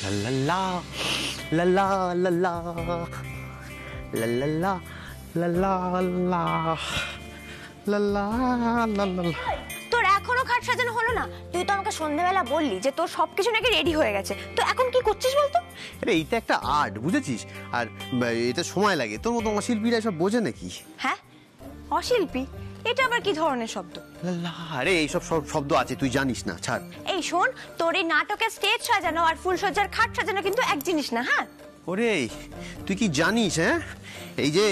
লা লা লা লা লা লা লা লা লা লা লা লা লা লা লা লা। তোর এখনো খাট সাজানো হলো না? তুই তো আমাকে সন্ধ্যাবেলা বললি যে তোর সবকিছু নাকি রেডি হয়ে গেছে, তো এখন কি করছিস বলতো? আরে এইটা একটা আর্ট, বুঝেছিস? আর এটা সময় লাগে। তোর মতো শিল্পীরা এসব বোঝে নাকি? হ্যাঁ, অশিল্পী? এটা আবার কি ধরনের শব্দ? আরে এইসব শব্দ আছে, তুই জানিস না, ছাড়। এই শোন, তোর এই নাটকের স্টেজ সাজানো আর ফুলসজ্জার খাট সাজানো কিন্তু এক জিনিস না। হ্যাঁ ওরে, তুই কি জানিস? হ্যাঁ, এই যে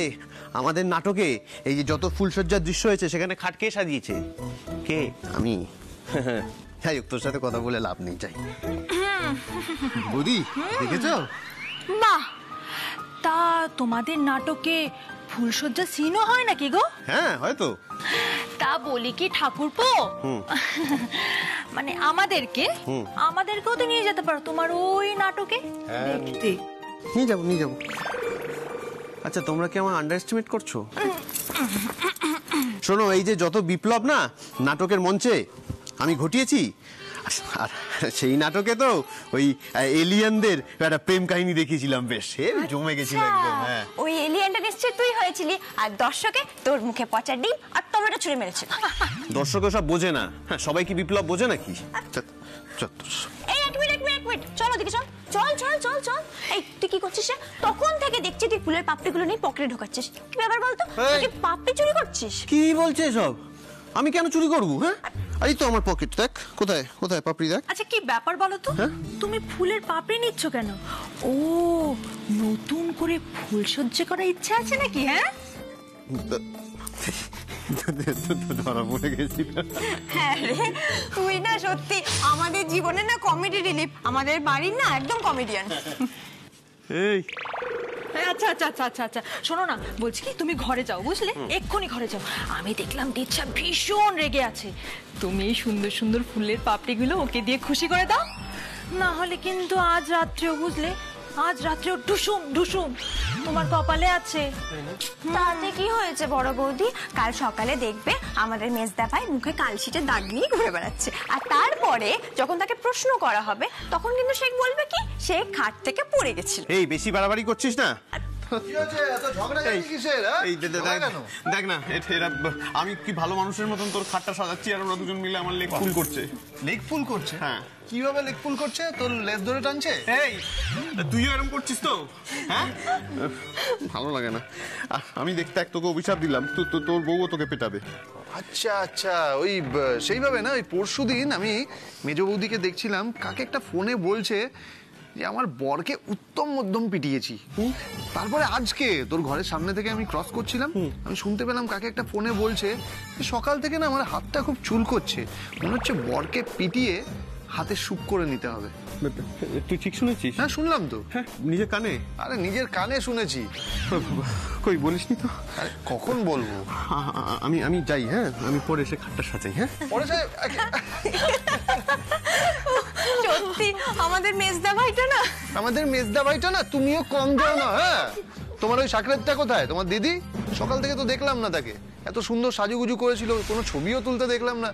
আমাদের নাটকে এই যে যত ফুলসজ্জার দৃশ্য হয়েছে সেখানে খাট কে সাজিয়েছে? কে? আমি। যাই হোক, তোর সাথে কথা বলে লাভ নেই, যাই। বৌদি, দেখেছো? বাহ, তা তোমাদের নাটকে ফুলসজ্জা সিনও হয় নাকি গো? হ্যাঁ, হয়তো। তা বলি কি ঠাকুরপো, মানে আমাদেরকেও তো নিয়ে যেতে পারো তোমার ওই নাটকে দেখতে। নিয়ে যাবো, নিয়ে যাবো। আচ্ছা, তোমরা কি আমার আন্ডার এস্টিমেট করছো? শোনো, এই যে যত বিপ্লব না নাটকের মঞ্চে আমি ঘটিয়েছি, আর সেই নাটকে তো ওই এলিয়েনদের একটা প্রেম কাহিনী দেখিয়েছিলাম, বেশ জমে গেছিল একদম। হ্যাঁ, ওই এলিয়েনটা নিশ্চয়ই তুই হয়েছিলি, আর দর্শকে তোর মুখে পচা ডিম আর টমেটো ছুঁড়ে মেরেছিল। দর্শক সব বোঝে না। হ্যাঁ, সবাই কি বিপ্লব বোঝে নাকি? এই এক মিনিট, চল ওদিকে, চল চল চল চল চল। এই তুই কি করছিস? তখন থেকে দেখছি তুই ফুলের পাপড়িগুলো নিয়ে পকেটে ঢোকাচ্ছিস। কি ব্যাপার বলতো? তুই কি পাপড়ি চুরি করছিস? কি বলছে সব? আমি কেন চুরি করবো? হ্যাঁ, এই তো আমার পকেট, দেখ কোথায় কোথায় পাপড়ি, দেখ। আচ্ছা, কি ব্যাপার বলো তো, তুমি ফুলের পাপড়ি নিচ্ছ কেন? ও, নতুন করে ফুলসজ্জা করার ইচ্ছা আছে নাকি? হ্যাঁ, ধরা পড়ে গেছি। হ্যাঁ রে, তুই না সত্যি আমাদের জীবনে না কমেডি রিলিফ, আমাদের বাড়ির না একদম কমেডিয়ান। এই আচ্ছা আচ্ছা আচ্ছা আচ্ছা আচ্ছা, শোনো না, বলছি কি, তুমি ঘরে যাও, বুঝলে? এক্ষুনি ঘরে যাও। আমি দেখলাম দিচ্ছা ভীষণ রেগে আছে, তুমি এই সুন্দর সুন্দর ফুলের পাপড়িগুলো ওকে দিয়ে খুশি করে দাও, না হলে কিন্তু আজ রাত্রেও, বুঝলে, আজ রাত্রেও ঢুসুম ঢুসুম তোমার কপালে আছে। তাতে কি হয়েছে বড় বৌদি? কাল সকালে দেখবে আমাদের মেজদা ভাই মুখে কালশিটের দাগ নিয়ে ঘুরে বেড়াচ্ছে, আর তারপরে যখন তাকে প্রশ্ন করা হবে তখন কিন্তু সে বলবে কি সে খাট থেকে পড়ে গেছিল। এই বেশি বাড়াবাড়ি করছিস না? দেখ না, আমি কি ভালো মানুষের মতন তোর খাটটা সাজাচ্ছি আর ওরা দুজন মিলে আমার লেগ ফুল করছে। লেগ ফুল করছে? হ্যাঁ। কিভাবে লেগ ফুল করছে? তোর লেজ ধরে টানছে? এই, তুইও এরকম করছিস তো? হ্যাঁ, ভালো লাগে না। আমি দেখতে এক তোকে অভিশাপ দিলাম, তোর বউও তোকে পেটাবে। আচ্ছা আচ্ছা, ওই সেইভাবে না। ওই পরশুদিন আমি মেজ বৌদিকে দেখছিলাম, কাকে একটা ফোনে বলছে যে আমার বরকে উত্তম মধ্যম পিটিয়েছি। তারপরে আজকে তোর ঘরের সামনে থেকে আমি ক্রস করছিলাম, আমি শুনতে পেলাম কাকে একটা ফোনে বলছে সকাল থেকে না আমার হাতটা খুব চুলকোচ্ছে, মনে হচ্ছে বরকে পিটিয়ে হাতে সুপ করে নিতে হবে। তুই ঠিক শুনেছিস? হ্যাঁ, শুনলাম তো। হ্যাঁ, নিজের কানে? আরে নিজের কানে শুনেছি। কই বলিসনি তো? আরে কখন বলবো? আমি যাই। হ্যাঁ, আমি পরে এসে খাটটা সাজাই। হ্যাঁ, পরে যাই। সত্যি আমাদের মেজদা ভাইটা না তুমিও কম যাও না। হ্যাঁ, তোমার ওই সাকরেতটা কোথায়? তোমার দিদি সকাল থেকে তো দেখলাম না তাকে, এত সুন্দর সাজুগুজু করেছিল, কোনো ছবিও তুলতে দেখলাম না।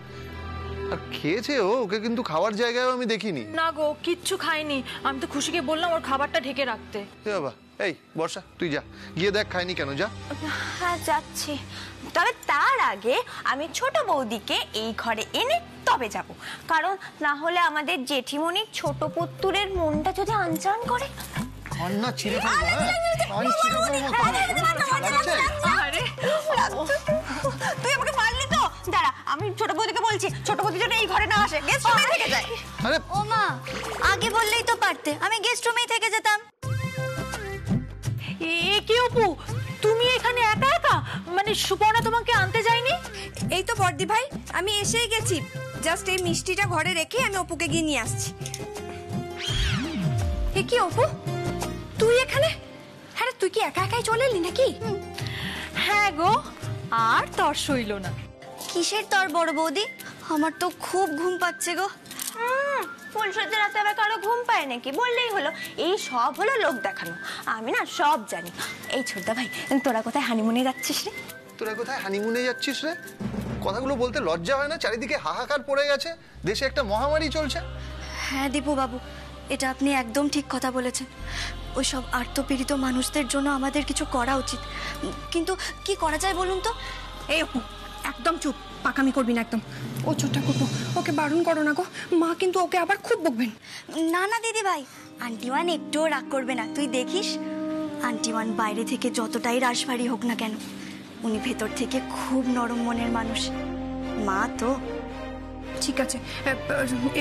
আর খেয়েছে ও? ওকে কিন্তু খাওয়ার জায়গায় আমি দেখিনি। না গো, কিচ্ছু খাইনি। আমি তো খুশিকে বললাম ওর খাবারটা ঢেকে রাখতে। বাবা, এই বর্ষা, তুই যা, গিয়ে দেখ খাইনি কেন, যা। হ্যাঁ, যাচ্ছি। তবে তার আগে আমি ছোট বৌদিকে এই ঘরে এনে তবে যাব, কারণ না হলে আমাদের জেঠিমণির ছোট পুত্তুরের মনটা যদি আনচান করে। তুই আমাকে মারলি তো? দাঁড়া, আমি ছোট বৌদিকে বলছি ছোট বৌদি যেন এই ঘরে না আসে, গেস্ট রুমে থেকে যায়। আরে ও মা, আগে বললেই তো পারতে, আমি গেস্ট রুমেই থেকে যেতাম। এ কি অপু, তুমি এখানে একা একা? মানে সুপর্ণা তোমাকে আনতে যায়নি? এই তো বর্দি ভাই, আমি এসেই গেছি, জাস্ট এই মিষ্টিটা ঘরে রেখে আমি অপুকে গিয়ে নিয়ে আসছি। এ কি অপু, তুই এখানে? হ্যাঁ, তুই কি একা একাই চলে এলি নাকি? হ্যাঁ গো, আর তর সইল না। কিসের তর বড় বৌদি? আমার তো খুব ঘুম পাচ্ছে গো। ফুলসজ্জার রাতে আবার কারো ঘুম পায় নাকি? বললেই হলো, এই সব হলো লোক দেখানো। আমি না সব জানি। এই ছোটদা ভাই, তোরা কোথায় হানিমুনে যাচ্ছিস রে? তোরা কোথায় হানিমুনে যাচ্ছিস রে? কথাগুলো বলতে লজ্জা হয় না? চারিদিকে হাহাকার পড়ে গেছে, দেশে একটা মহামারী চলছে। হ্যাঁ দীপু বাবু, এটা আপনি একদম ঠিক কথা বলেছেন। ওইসব আর্তপীড়িত মানুষদের জন্য আমাদের কিছু করা উচিত, কিন্তু কি করা যায় বলুন তো? এই অপু, একদম চুপ, পাকামি করবি না একদম। ও ছোট্টা করবো, ওকে বারণ করো না গো, মা কিন্তু ওকে আবার খুব বকবেন। না না দিদি ভাই, আন্টিওয়ান একটুও রাগ করবে না, তুই দেখিস। আন্টিওয়ান বাইরে থেকে যতটাই রাশভারী হোক না কেন, উনি ভেতর থেকে খুব নরম মনের মানুষ। মা তো। ঠিক আছে,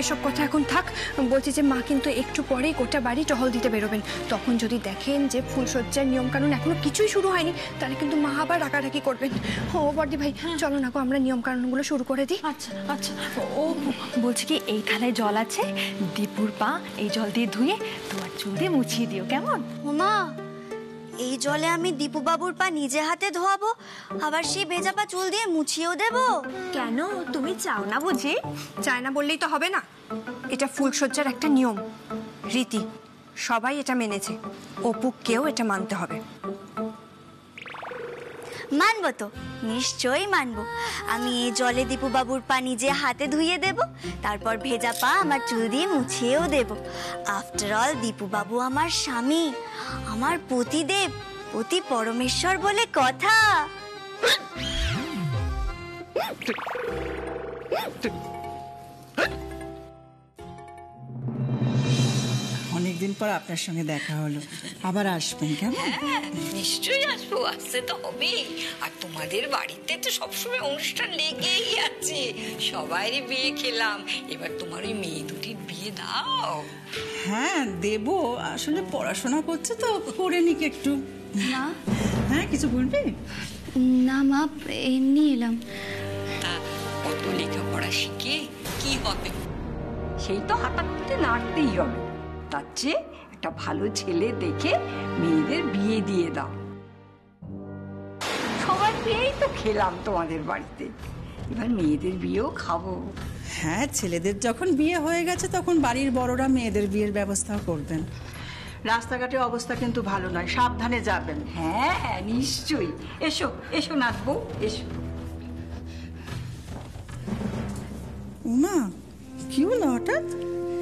এসব কথা এখন থাক। বলছি যে মা কিন্তু একটু পরেই গোটা বাড়ি টহল দিতে বেরোবেন। তখন যদি দেখেন যে ফুলসজ্জার নিয়মকানুন এখনো কিছুই শুরু হয়নি, তাহলে কিন্তু মা আবার রাগারাগি করবেন। ও বর্দি ভাই, চলো না গো, আমরা নিয়মকানুনগুলো শুরু করে দিই। আচ্ছা আচ্ছা, ও বলছি কি, এই থালায় জল আছে, দীপুর পা এই জল দিয়ে ধুয়ে তোমার চুল দিয়ে মুছিয়ে দিও, কেমন? মা, এই জলে আমি দীপু বাবুর পা নিজে হাতে ধোয়াবো, আবার সেই ভেজা পা চুল দিয়ে মুছিয়েও দেবো? কেন, তুমি চাও না বুঝি? চায় না বললেই তো হবে না, এটা ফুলসজ্জার একটা নিয়ম, রীতি, সবাই এটা মেনেছে। অপুকেও এটা মানতে হবে। মানবো তো, নিশ্চয়ই মানবো। আমি এই জলে দীপু বাবুর পা নিজে হাতে ধুইয়ে দেব, তারপর ভেজা পা আমার চুল দিয়ে মুছিয়েও দেব। আফটার অল দীপু বাবু আমার স্বামী, আমার পতিদেব, পতি পরমেশ্বর বলে কথা। অনেকদিন পর আপনার সঙ্গে দেখা হলো, আবার আসবেন কেমন? নিশ্চয়ই আসবো, আসতে তো হবেই। আর তোমাদের বাড়িতে তো সবসময় অনুষ্ঠান লেগেই আছে, সবাইরই বিয়ে খেলাম, এবার তোমার ওই মেয়ে দুটির বিয়ে দাও। হ্যাঁ দেব, আসলে পড়াশোনা করছে তো, করে নিক একটু। মা? হ্যাঁ, কিছু বলবে? না মা, এমনি এলাম। তা কত লেখাপড়া শিখে কি হবে? সেই তো হাতাতে নাড়তেই হবে, তার চেয়ে একটা ভালো ছেলে দেখে মেয়েদের বিয়ে দিয়ে দাও। সবার বিয়েই তো খেলাম তোমাদের বাড়িতে, এবার মেয়েদের বিয়েও খাবো। হ্যাঁ, ছেলেদের যখন বিয়ে হয়ে গেছে তখন বাড়ির বড়রা মেয়েদের বিয়ের ব্যবস্থা করবেন। রাস্তাঘাটের অবস্থা কিন্তু ভালো নয়, সাবধানে যাবেন। হ্যাঁ হ্যাঁ, নিশ্চয়ই। এসো এসো নাচবো, এসো। উমা, কি হলো হঠাৎ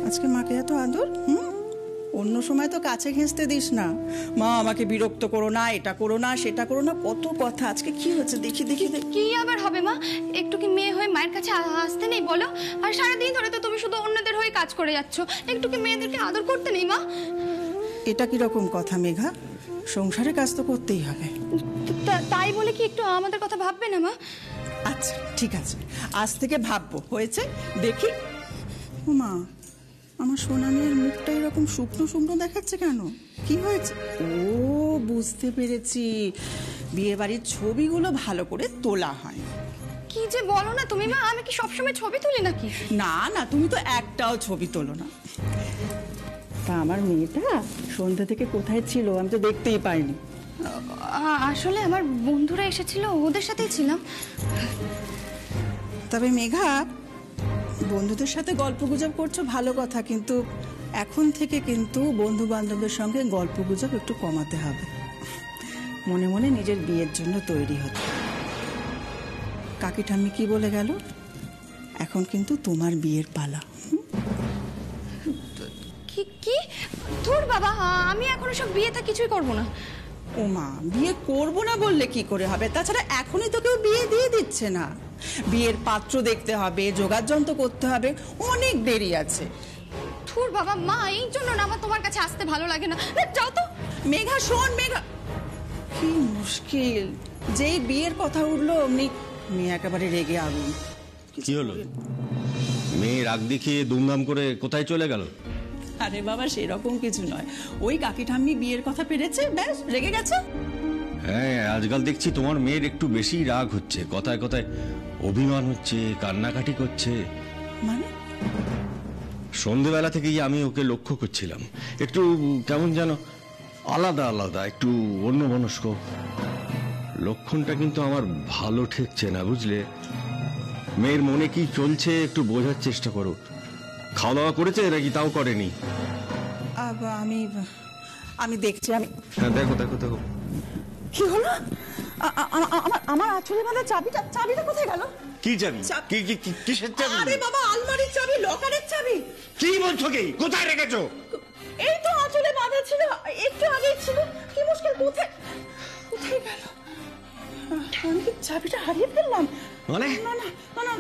আজকে মাকে এত আদর? অন্য সময় তো কাছে ঘেঁচতে দিস না। মা আমাকে বিরক্ত করো না, এটা করো না, সেটা করো না, কত কথা। আজকে কি হচ্ছে দেখি দেখি দেখি। কি আবার হবে মা, একটু কি মেয়ে হয়ে মায়ের কাছে আসতে নেই বলো? আর সারাদিন ধরে তো তুমি শুধু অন্যদের হয়ে কাজ করে যাচ্ছ, একটু কি মেয়েদেরকে আদর করতে নেই মা? এটা কিরকম কথা মেঘা? সংসারের কাজ তো করতেই হবে। তাই বলে কি একটু আমাদের কথা ভাববে না মা? আচ্ছা ঠিক আছে, আজ থেকে ভাববো। হয়েছে দেখি। মা, আমার সোনা মেয়ের মুখটা এরকম শুকনো শুকনো দেখাচ্ছে কেন? কি হয়েছে? ও বুঝতে পেরেছি, বিয়ে বাড়ির ছবিগুলো ভালো করে তোলা হয়। কি যে বলো না তুমি মা, আমি কি সবসময় ছবি তুলি নাকি? না না, তুমি তো একটাও ছবি তোলো না। তা আমার মেয়েটা সন্ধ্যা থেকে কোথায় ছিল আমি তো দেখতেই পাইনি। আসলে আমার বন্ধুরা এসেছিল, ওদের সাথেই ছিলাম। তবে মেঘা, বন্ধুদের সাথে গল্পগুজব করছো ভালো কথা, কিন্তু এখন থেকে কিন্তু বন্ধু বান্ধবদের সঙ্গে গল্পগুজব একটু কমাতে হবে। মনে মনে নিজের বিয়ের জন্য তৈরি হতে। কাকি ঠাম্মি কি বলে গেল? এখন কিন্তু তোমার বিয়ের পালা। কি কি তোর বাবা, আমি এখন সব বিয়েটা কিছুই করব না। ওমা, বিয়ে করবো না বললে কি করে হবে? তাছাড়া এখনই তো কেউ বিয়ে দিয়ে দিচ্ছে না। বিয়ের পাত্র দেখতে হবে, যোগাড় যন্ত্র করতে হবে, অনেক দেরি আছে। তোর বাবা, মা এই জন্য না আমার তোমার কাছে আসতে ভালো লাগে না। যাও তো। মেঘা শোন, মেঘা, কি মুশকিল, যেই বিয়ের কথা উঠলো অমনি মেয়ে একেবারে রেগে আগুন। কি হলো? মেয়ে রাগ দেখিয়ে দুমদাম করে কোথায় চলে গেল? আরে বাবা, সেরকম কিছু নয়, ওই কাকি ঠাম্মি বিয়ের কথা পেরেছে, ব্যাস রেগে গেছে। হ্যাঁ, আজকাল দেখছি তোমার মেয়ের একটু বেশি রাগ হচ্ছে, কথায় কথায় অভিমান হচ্ছে, কান্নাকাটি করছে। মানে? সন্ধেবেলা থেকেই আমি ওকে লক্ষ্য করছিলাম, একটু কেমন যেন আলাদা আলাদা, একটু অন্যমনস্ক। লক্ষণটা কিন্তু আমার ভালো ঠেকছে না, বুঝলে? মেয়ের মনে কি চলছে একটু বোঝার চেষ্টা করো। খাওয়া দাওয়া করেছে নাকি তাও করেনি? আমি দেখছি। আমি হ্যাঁ, দেখো দেখো দেখো। কি হলো? আমার আঁচলে বাঁধা চাবিটা কোথায় গেল? কি চাবি? কিসের চাবি? আরে বাবা, আলমারির চাবি, লকারের চাবি। কি বলছো? কি কোথায় রেখেছো? ছিল, একটু আগে ছিল, কি মুশকিল, কোথায় কোথায় গেল? আমি কি চাবিটা হারিয়ে ফেললাম? মানে না না না না,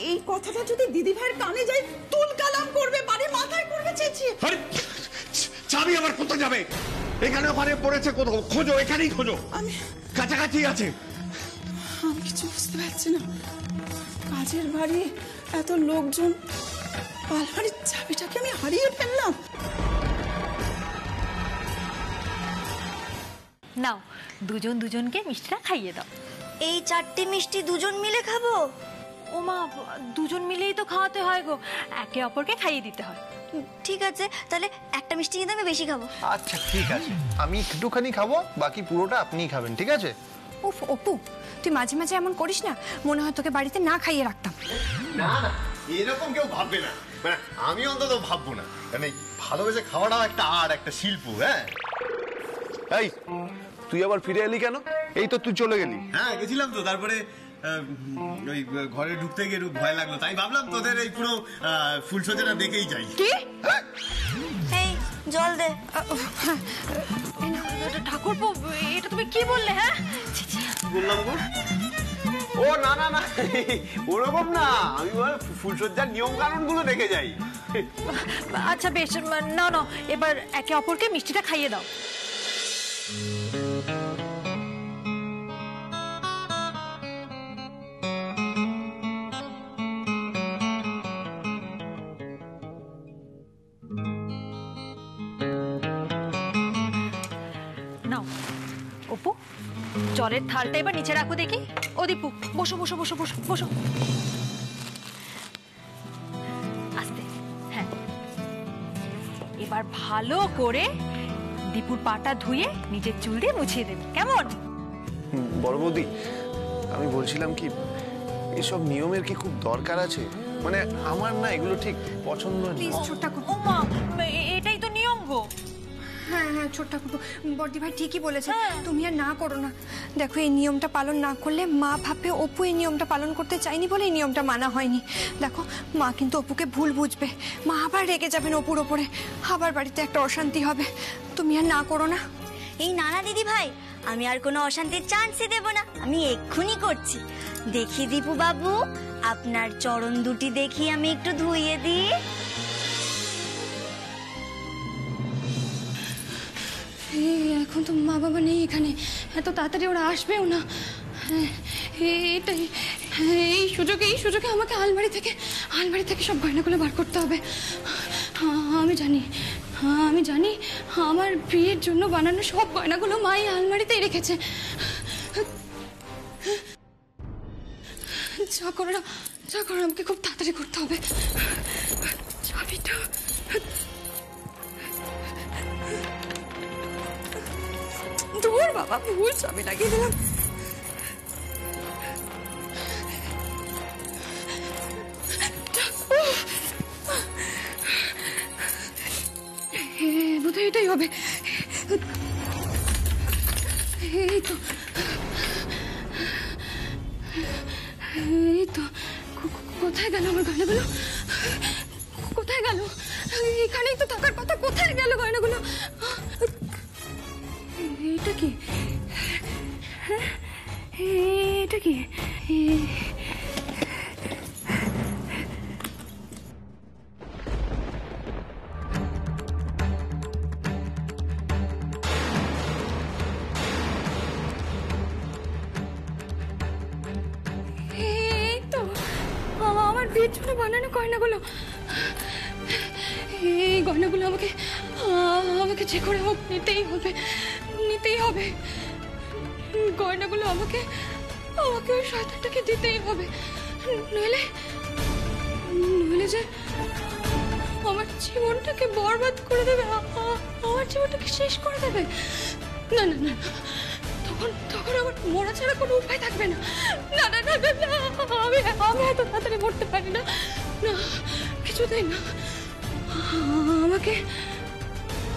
এই কথাটা যদি দিদি ভাইয়ের কানে যায় তুল কালাম করবে, বাড়ি মাথায় করবে চেঁচিয়ে। আরে চাবি আবার কোথায় যাবে? এখানে ওখানে পড়েছে কোথাও, খোঁজো, এখানেই খোঁজো, আমি কাছাকাছি আছে। আমি কিছু বুঝতে পারছি না, কাজের বাড়ি, এত লোকজন, আলমারির চাবিটাকে আমি হারিয়ে ফেললাম। নাও, দুজন দুজনকে মিষ্টিটা খাইয়ে দাও। এই 4টে মিষ্টি দুজন মিলে খাবো? ও মা, দুজন মিলেই তো খাওয়াতে হয় গো, একে অপরকে খাইয়ে দিতে হয়। ঠিক আছে, তাহলে একটা মিষ্টি কিন্তু আমি বেশি খাবো। আচ্ছা ঠিক আছে, আমি একটুখানি খাবো, বাকি পুরোটা আপনিই খাবেন, ঠিক আছে? উফ অপু, তুই মাঝে মাঝে এমন করিস না, মনে হয় তোকে বাড়িতে না খাইয়ে রাখতাম। না না, এরকম কেউ ভাববে না, মানে আমি অন্তত ভাববো না, মানে ভালোবেসে খাওয়াটাও একটা আর্ট, একটা শিল্প। হ্যাঁ এই তুই আবার ফিরে এলি কেন? এই তো তুই চলে গেলি। হ্যাঁ গেছিলাম তো, তারপরে ওই ঘরে ঢুকতে গিয়ে একটু ভয় লাগলো, তাই ভাবলাম তোদের এই পুরো ফুলসজ্জাটা দেখেই যাই। কি? এই জল দে। ঠাকুরপো, এটা তুমি কি বললে? হ্যাঁ, বললাম গো। ও না না না, ওরকম না, আমি ফুলসজ্জার নিয়ম কানুন গুলো দেখে যাই। আচ্ছা বেশ, না না, এবার একে অপরকে মিষ্টিটা খাইয়ে দাও। নাও অপু, জলের থালটা এবার নিচে রাখো দেখি। ও দীপু, বসো বসো বসো বসো বসো, আস্তে। হ্যাঁ, এবার ভালো করে দীপুর পাটা ধুয়ে নিজের চুল দিয়ে মুছিয়ে দেবে, কেমন? বড় বৌদি, আমি বলছিলাম কি, এসব নিয়মের কি খুব দরকার আছে? মানে আমার না এগুলো ঠিক পছন্দ নেই। প্লিজ ছোট্ট ও মা, এটাই তো নিয়ম গো। হ্যাঁ হ্যাঁ ছোট্ট বর্দি ভাই ঠিকই বলেছে, তুমি আর না করো না। দেখো, এই নিয়মটা পালন না করলে মা ভাববে অপু এই নিয়মটা পালন করতে চাইনি বলে এই নিয়মটা মানা হয়নি। দেখো, মা কিন্তু অপুকে ভুল বুঝবে, মা আবার রেগে যাবেন অপুর ওপরে, আবার বাড়িতে একটা অশান্তি হবে। তুমি আর না করো না। এই নানা দিদি ভাই, আমি আর কোনো অশান্তির চান্সই দেব না, আমি এক্ষুনি করছি। দেখি দীপু বাবু, আপনার চরণ দুটি দেখি আমি একটু ধুইয়ে দিই। এখন তো মা বাবা নেই এখানে, এত তাড়াতাড়ি ওরা আসবেও না। এটাই এই সুযোগে আমাকে আলমারি থেকে সব গয়নাগুলো বার করতে হবে। আমি জানি আমার বিয়ের জন্য বানানো সব গয়নাগুলো মা এই আলমারিতেই রেখেছে। যা করো আমাকে খুব তাড়াতাড়ি করতে হবে। চাবিটা দূর বাবা, ভুল চাবি লাগিয়ে দিলাম। বোধহয় এটাই হবে। এই তো কোথায় গেল আমার গয়নাগুলো? কোথায় গেল? এখানেই তো থাকার কথা, কোথায় গেল গয়নাগুলো? এটা কি? এটা কি? এই তো আমার বিয়ের জন্য বানানো গয়নাগুলো। এই গয়নাগুলো আমাকে যে করে হোক নিতেই হবে। গয়নাগুলো আমাকে ওই শয়তানটাকে দিতেই হবে, নইলে যে আমার জীবনটাকে বরবাদ করে দেবে, আমার জীবনটাকে শেষ করে দেবে। না না না, তখন আমার মরা ছাড়া কোনো উপায় থাকবে না। না না না, আমি এত তাড়াতাড়ি মরতে পারি না, কিছুতেই না।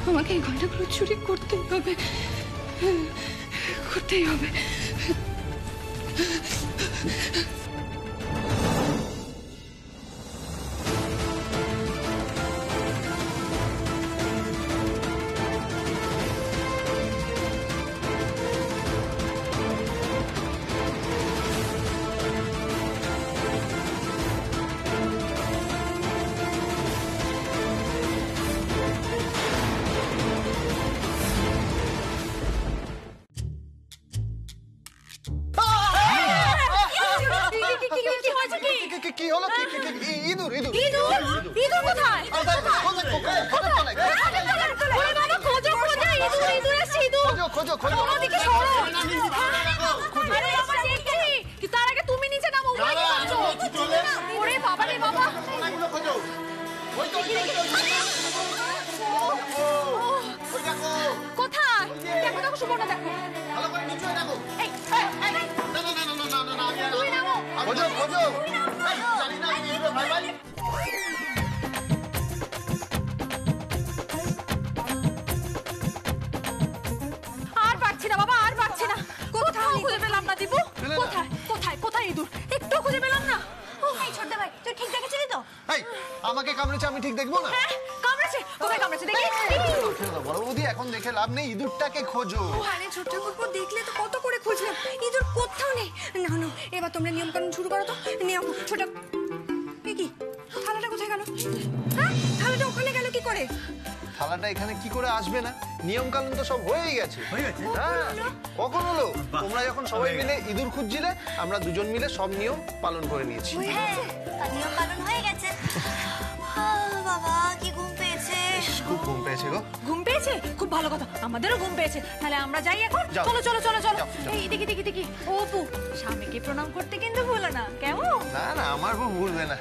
আমাকে এই গয়নাগুলো চুরি করতেই হবে। খোঁজো খোঁজো তার আগে তুমি নিচে নামো। ওরে বাবা রে বাবা, কোথায়? দেখো দেখো সুবর্ণা, দেখো খোঁজো খোঁজো। আর পাচ্ছি না বাবা, আর পাচ্ছি না। কোথাও খুঁজে পেলাম না দিবু। কোথায় কোথায় কোথায় ইঁদুর? একটু খুঁজে পেলাম না। এই ছোট্ট ভাই, তুই ঠিক দেখেছিলি তো? এই, আমাকে কামড়েছে, আমি ঠিক দেখবো না? হ্যাঁ, কামড়েছে। কোথায় কামড়েছে দেখি? বড় বৌদি, এখন দেখে লাভ নেই, ইঁদুরটাকে খোঁজো। আরে ছোট্ট ঠাকুরপো, দেখলে তো কত করে খুঁজলাম, ইঁদুর কোথাও নেই। না না, এবার তোমরা নিয়ম কানুন শুরু করো তো। নিয়ম ছোট কি থালাটা কোথায় গেল? হ্যাঁ, থালাটা ওখানে গেল কি করে? থালাটা এখানে কি করে আসবে না? নিয়ম কানুন তো সব হয়েই গেছে। হ্যাঁ, কখন হলো? তোমরা যখন সবাই মিলে ইঁদুর খুঁজছিলে, আমরা দুজন মিলে সব নিয়ম পালন করে নিয়েছি। হ্যাঁ, নিয়ম পালন হয়ে গেছে। বাবা, কি ঘুম পেয়েছে। খুব ঘুম পেয়েছে গো। ঘুম পেয়েছে? খুব ভালো কথা, আমাদেরও ঘুম পেয়েছে। তাহলে আমরা যাই এখন। যাও। চলো চলো চলো চলো। যাও, যাও। এই দেখি দেখি দেখি, ও অপু, স্বামীকে প্রণাম করতে কিন্তু ভুলো না, কেমন? না না, আমার বউ ভুলবে না।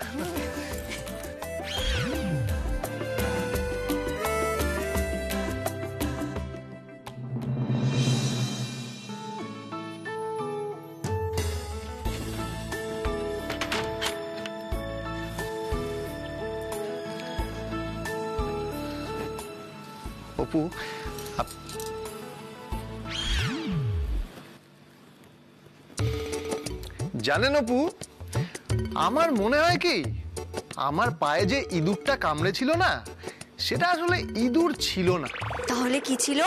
অপু, জানেন অপু, আমার মনে হয় কি, আমার পায়ে যে ইঁদুরটা কামড়েছিল না, সেটা আসলে ইঁদুর ছিল না। তাহলে কি ছিল?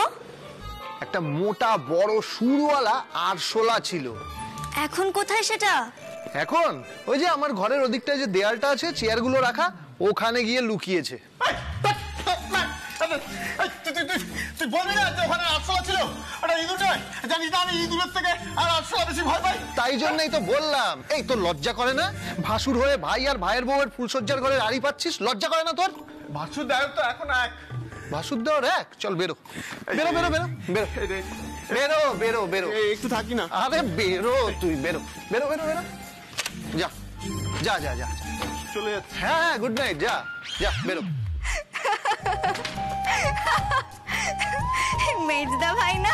একটা মোটা বড় সুরওয়ালা আরশোলা ছিল। এখন কোথায় সেটা? এখন ওই যে আমার ঘরের ওদিকটায় যে দেয়ালটা আছে, চেয়ারগুলো রাখা, ওখানে গিয়ে লুকিয়েছে। তুই বলবি না যে ওখানে আরশোলা ছিল? ওটা ইঁদুর নয়, জানিস না আমি ইঁদুরের থেকে আর আরশোলা বেশি ভয় পাই। তাই জন্যই তো বললাম, এই তোর লজ্জা করে না? ভাসুর হয়ে ভাই আর ভাইয়ের বউয়ের ফুলসজ্জার ঘরে আড়ি পাচ্ছিস, লজ্জা করে না তোর? ভাসুর দেয় তো এখন এক। ভাসুর দেওয়ার এক? চল বেরো বেরো বেরো বেরো বেরো বেরো বেরো বেরো। একটু থাকি না। আরে বেরো, তুই বেরো বেরো বেরো বেরো। যা যা যা যা, চলে যাচ্ছে। হ্যাঁ, গুড নাইট, যা যা বেরো। মেজদা ভাই না